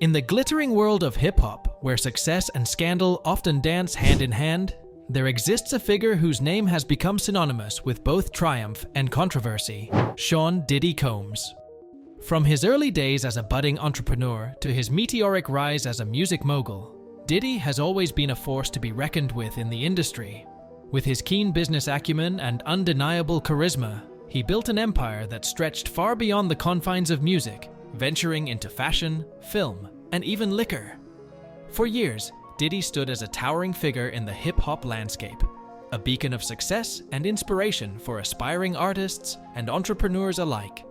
In the glittering world of hip-hop, where success and scandal often dance hand in hand, there exists a figure whose name has become synonymous with both triumph and controversy: Sean Diddy Combs. From his early days as a budding entrepreneur to his meteoric rise as a music mogul, Diddy has always been a force to be reckoned with in the industry. With his keen business acumen and undeniable charisma, he built an empire that stretched far beyond the confines of music, venturing into fashion, film, and even liquor. For years, Diddy stood as a towering figure in the hip-hop landscape, a beacon of success and inspiration for aspiring artists and entrepreneurs alike.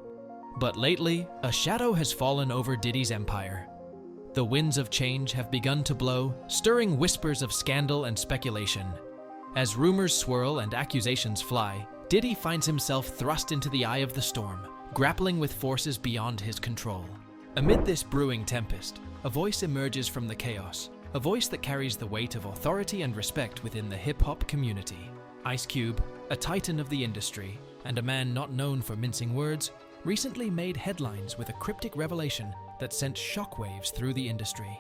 But lately, a shadow has fallen over Diddy's empire. The winds of change have begun to blow, stirring whispers of scandal and speculation. As rumors swirl and accusations fly, Diddy finds himself thrust into the eye of the storm, grappling with forces beyond his control. Amid this brewing tempest, a voice emerges from the chaos, a voice that carries the weight of authority and respect within the hip-hop community. Ice Cube, a titan of the industry, and a man not known for mincing words, recently made headlines with a cryptic revelation that sent shockwaves through the industry.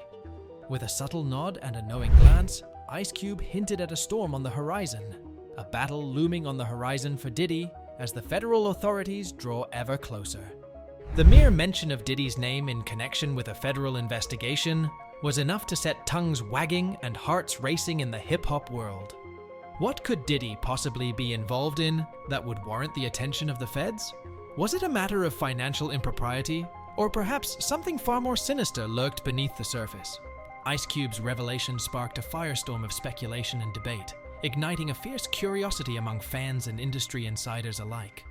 With a subtle nod and a knowing glance, Ice Cube hinted at a storm on the horizon, a battle looming on the horizon for Diddy as the federal authorities draw ever closer. The mere mention of Diddy's name in connection with a federal investigation was enough to set tongues wagging and hearts racing in the hip-hop world. What could Diddy possibly be involved in that would warrant the attention of the feds? Was it a matter of financial impropriety, or perhaps something far more sinister lurked beneath the surface? Ice Cube's revelation sparked a firestorm of speculation and debate, igniting a fierce curiosity among fans and industry insiders alike.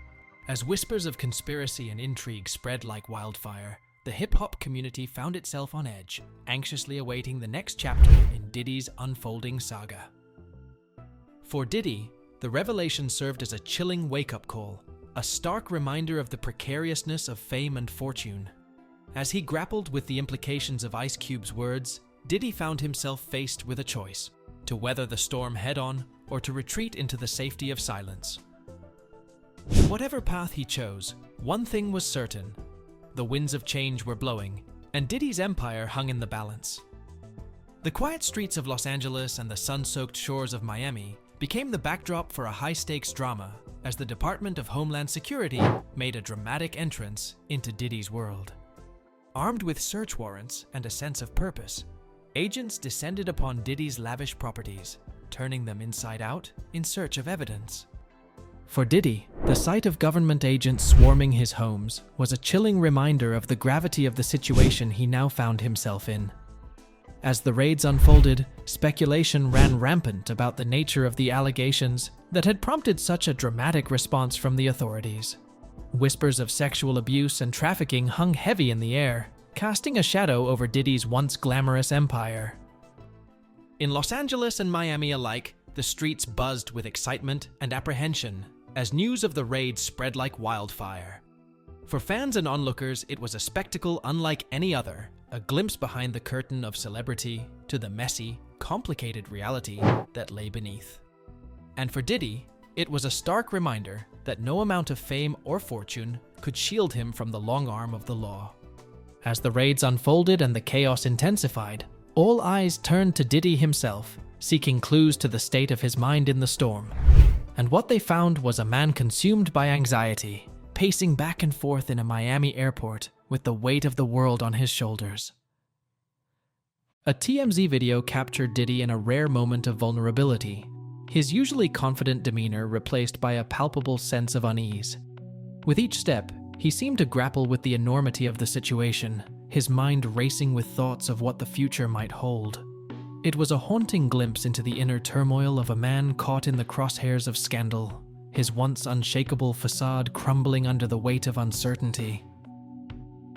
As whispers of conspiracy and intrigue spread like wildfire, the hip-hop community found itself on edge, anxiously awaiting the next chapter in Diddy's unfolding saga. For Diddy, the revelation served as a chilling wake-up call, a stark reminder of the precariousness of fame and fortune. As he grappled with the implications of Ice Cube's words, Diddy found himself faced with a choice: to weather the storm head-on or to retreat into the safety of silence. Whatever path he chose, one thing was certain: the winds of change were blowing, and Diddy's empire hung in the balance. The quiet streets of Los Angeles and the sun-soaked shores of Miami became the backdrop for a high-stakes drama as the Department of Homeland Security made a dramatic entrance into Diddy's world. Armed with search warrants and a sense of purpose, agents descended upon Diddy's lavish properties, turning them inside out in search of evidence. For Diddy, the sight of government agents swarming his homes was a chilling reminder of the gravity of the situation he now found himself in. As the raids unfolded, speculation ran rampant about the nature of the allegations that had prompted such a dramatic response from the authorities. Whispers of sexual abuse and trafficking hung heavy in the air, casting a shadow over Diddy's once glamorous empire. In Los Angeles and Miami alike, the streets buzzed with excitement and apprehension as news of the raid spread like wildfire. For fans and onlookers, it was a spectacle unlike any other, a glimpse behind the curtain of celebrity to the messy, complicated reality that lay beneath. And for Diddy, it was a stark reminder that no amount of fame or fortune could shield him from the long arm of the law. As the raids unfolded and the chaos intensified, all eyes turned to Diddy himself, seeking clues to the state of his mind in the storm. And what they found was a man consumed by anxiety, pacing back and forth in a Miami airport with the weight of the world on his shoulders. A TMZ video captured Diddy in a rare moment of vulnerability, his usually confident demeanor replaced by a palpable sense of unease. With each step, he seemed to grapple with the enormity of the situation, his mind racing with thoughts of what the future might hold. It was a haunting glimpse into the inner turmoil of a man caught in the crosshairs of scandal, his once unshakable facade crumbling under the weight of uncertainty.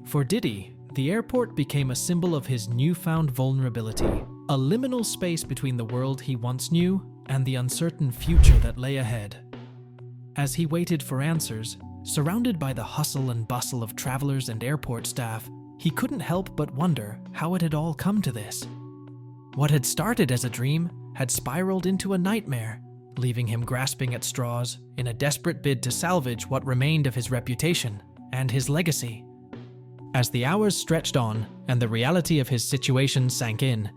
For Diddy, the airport became a symbol of his newfound vulnerability, a liminal space between the world he once knew and the uncertain future that lay ahead. As he waited for answers, surrounded by the hustle and bustle of travelers and airport staff, he couldn't help but wonder how it had all come to this. What had started as a dream had spiraled into a nightmare, leaving him grasping at straws in a desperate bid to salvage what remained of his reputation and his legacy. As the hours stretched on and the reality of his situation sank in,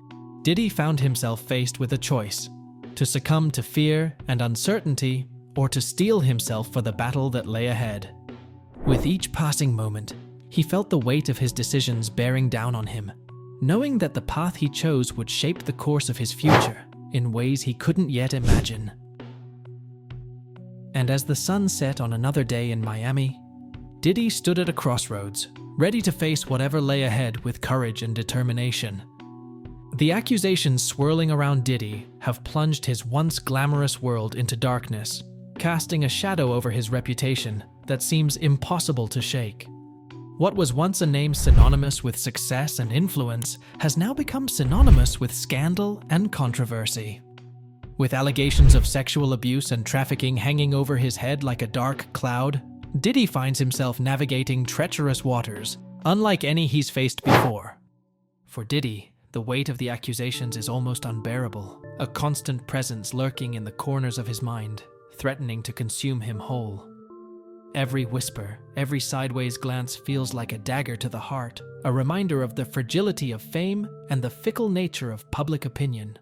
Diddy found himself faced with a choice: to succumb to fear and uncertainty, or to steel himself for the battle that lay ahead. With each passing moment, he felt the weight of his decisions bearing down on him, knowing that the path he chose would shape the course of his future in ways he couldn't yet imagine. And as the sun set on another day in Miami, Diddy stood at a crossroads, ready to face whatever lay ahead with courage and determination. The accusations swirling around Diddy have plunged his once glamorous world into darkness, casting a shadow over his reputation that seems impossible to shake. What was once a name synonymous with success and influence has now become synonymous with scandal and controversy. With allegations of sexual abuse and trafficking hanging over his head like a dark cloud, Diddy finds himself navigating treacherous waters, unlike any he's faced before. For Diddy, the weight of the accusations is almost unbearable, a constant presence lurking in the corners of his mind, threatening to consume him whole. Every whisper, every sideways glance feels like a dagger to the heart, a reminder of the fragility of fame and the fickle nature of public opinion.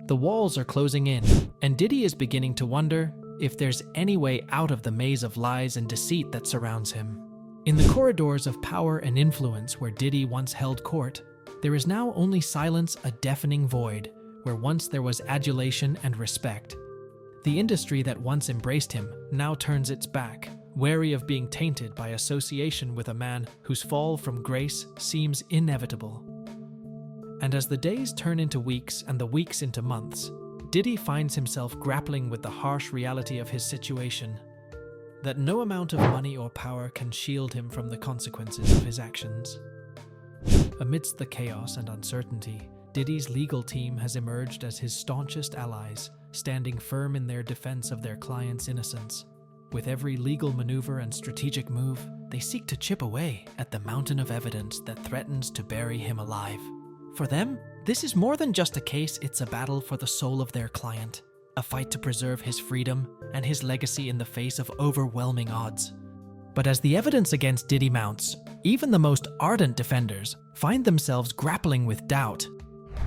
The walls are closing in, and Diddy is beginning to wonder if there's any way out of the maze of lies and deceit that surrounds him. In the corridors of power and influence where Diddy once held court, there is now only silence, a deafening void, where once there was adulation and respect. The industry that once embraced him now turns its back, wary of being tainted by association with a man whose fall from grace seems inevitable. And as the days turn into weeks and the weeks into months, Diddy finds himself grappling with the harsh reality of his situation, that no amount of money or power can shield him from the consequences of his actions. Amidst the chaos and uncertainty, Diddy's legal team has emerged as his staunchest allies, standing firm in their defense of their client's innocence. With every legal maneuver and strategic move, they seek to chip away at the mountain of evidence that threatens to bury him alive. For them, this is more than just a case, it's a battle for the soul of their client, a fight to preserve his freedom and his legacy in the face of overwhelming odds. But as the evidence against Diddy mounts, even the most ardent defenders find themselves grappling with doubt.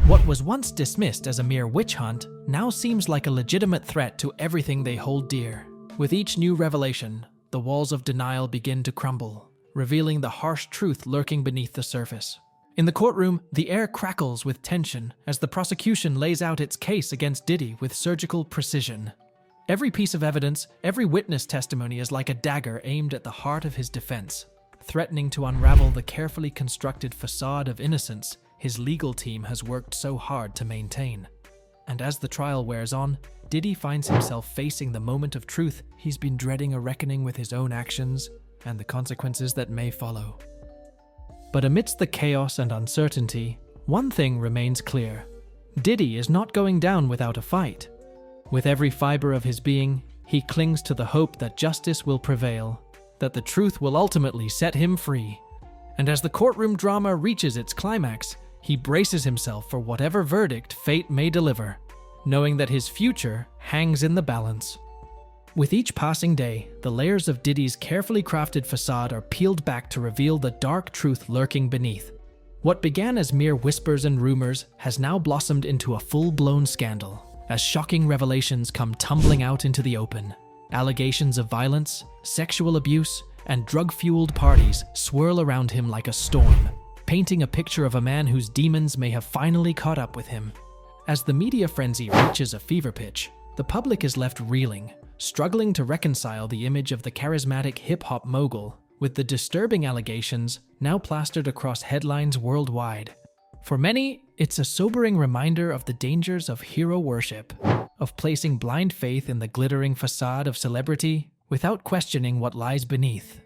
What was once dismissed as a mere witch hunt now seems like a legitimate threat to everything they hold dear. With each new revelation, the walls of denial begin to crumble, revealing the harsh truth lurking beneath the surface. In the courtroom, the air crackles with tension as the prosecution lays out its case against Diddy with surgical precision. Every piece of evidence, every witness testimony is like a dagger aimed at the heart of his defense, threatening to unravel the carefully constructed facade of innocence his legal team has worked so hard to maintain. And as the trial wears on, Diddy finds himself facing the moment of truth he's been dreading, a reckoning with his own actions and the consequences that may follow. But amidst the chaos and uncertainty, one thing remains clear. Diddy is not going down without a fight. With every fiber of his being, he clings to the hope that justice will prevail, that the truth will ultimately set him free. And as the courtroom drama reaches its climax, he braces himself for whatever verdict fate may deliver, knowing that his future hangs in the balance. With each passing day, the layers of Diddy's carefully crafted facade are peeled back to reveal the dark truth lurking beneath. What began as mere whispers and rumors has now blossomed into a full-blown scandal, as shocking revelations come tumbling out into the open. Allegations of violence, sexual abuse, and drug-fueled parties swirl around him like a storm, painting a picture of a man whose demons may have finally caught up with him. As the media frenzy reaches a fever pitch, the public is left reeling, struggling to reconcile the image of the charismatic hip-hop mogul with the disturbing allegations now plastered across headlines worldwide. For many, it's a sobering reminder of the dangers of hero worship, of placing blind faith in the glittering facade of celebrity without questioning what lies beneath.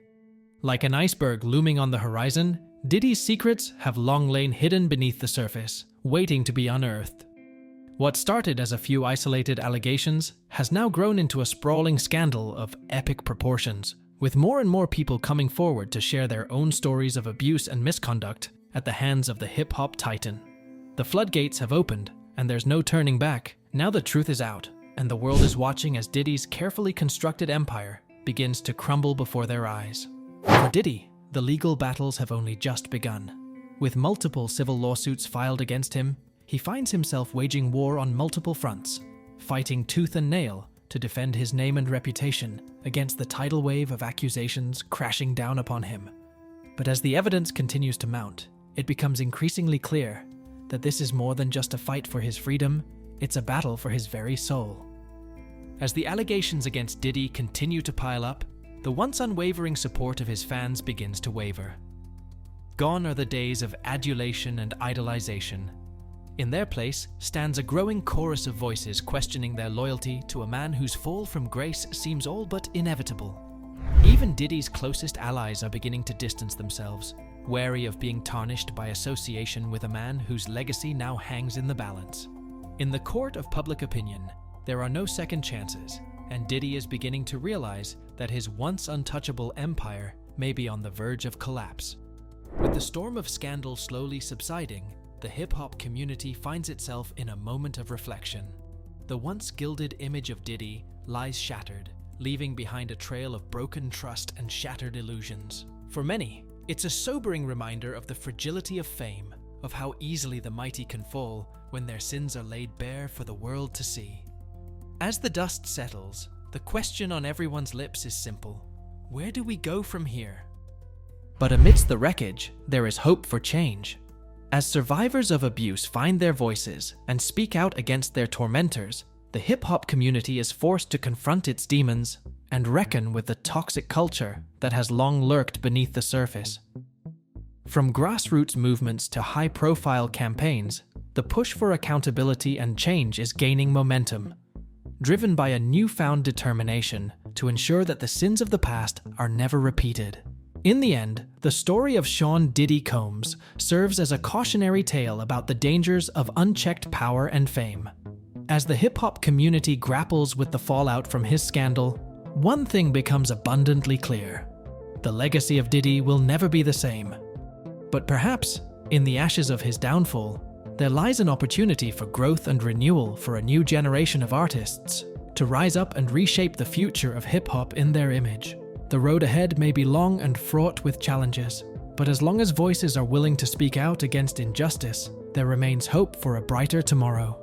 Like an iceberg looming on the horizon, Diddy's secrets have long lain hidden beneath the surface, waiting to be unearthed. What started as a few isolated allegations has now grown into a sprawling scandal of epic proportions, with more and more people coming forward to share their own stories of abuse and misconduct at the hands of the hip-hop titan. The floodgates have opened, and there's no turning back. Now the truth is out, and the world is watching as Diddy's carefully constructed empire begins to crumble before their eyes. For Diddy, the legal battles have only just begun. With multiple civil lawsuits filed against him, he finds himself waging war on multiple fronts, fighting tooth and nail to defend his name and reputation against the tidal wave of accusations crashing down upon him. But as the evidence continues to mount, it becomes increasingly clear that this is more than just a fight for his freedom, it's a battle for his very soul. As the allegations against Diddy continue to pile up, the once unwavering support of his fans begins to waver. Gone are the days of adulation and idolization. In their place stands a growing chorus of voices questioning their loyalty to a man whose fall from grace seems all but inevitable. Even Diddy's closest allies are beginning to distance themselves, wary of being tarnished by association with a man whose legacy now hangs in the balance. In the court of public opinion, there are no second chances, and Diddy is beginning to realize that his once untouchable empire may be on the verge of collapse. With the storm of scandal slowly subsiding, the hip-hop community finds itself in a moment of reflection. The once gilded image of Diddy lies shattered, leaving behind a trail of broken trust and shattered illusions. For many, it's a sobering reminder of the fragility of fame, of how easily the mighty can fall when their sins are laid bare for the world to see. As the dust settles, the question on everyone's lips is simple: where do we go from here? But amidst the wreckage, there is hope for change. As survivors of abuse find their voices and speak out against their tormentors, the hip-hop community is forced to confront its demons and reckon with the toxic culture that has long lurked beneath the surface. From grassroots movements to high-profile campaigns, the push for accountability and change is gaining momentum, driven by a newfound determination to ensure that the sins of the past are never repeated. In the end, the story of Sean Diddy Combs serves as a cautionary tale about the dangers of unchecked power and fame. As the hip-hop community grapples with the fallout from his scandal, one thing becomes abundantly clear: the legacy of Diddy will never be the same. But perhaps, in the ashes of his downfall, there lies an opportunity for growth and renewal for a new generation of artists to rise up and reshape the future of hip-hop in their image. The road ahead may be long and fraught with challenges, but as long as voices are willing to speak out against injustice, there remains hope for a brighter tomorrow.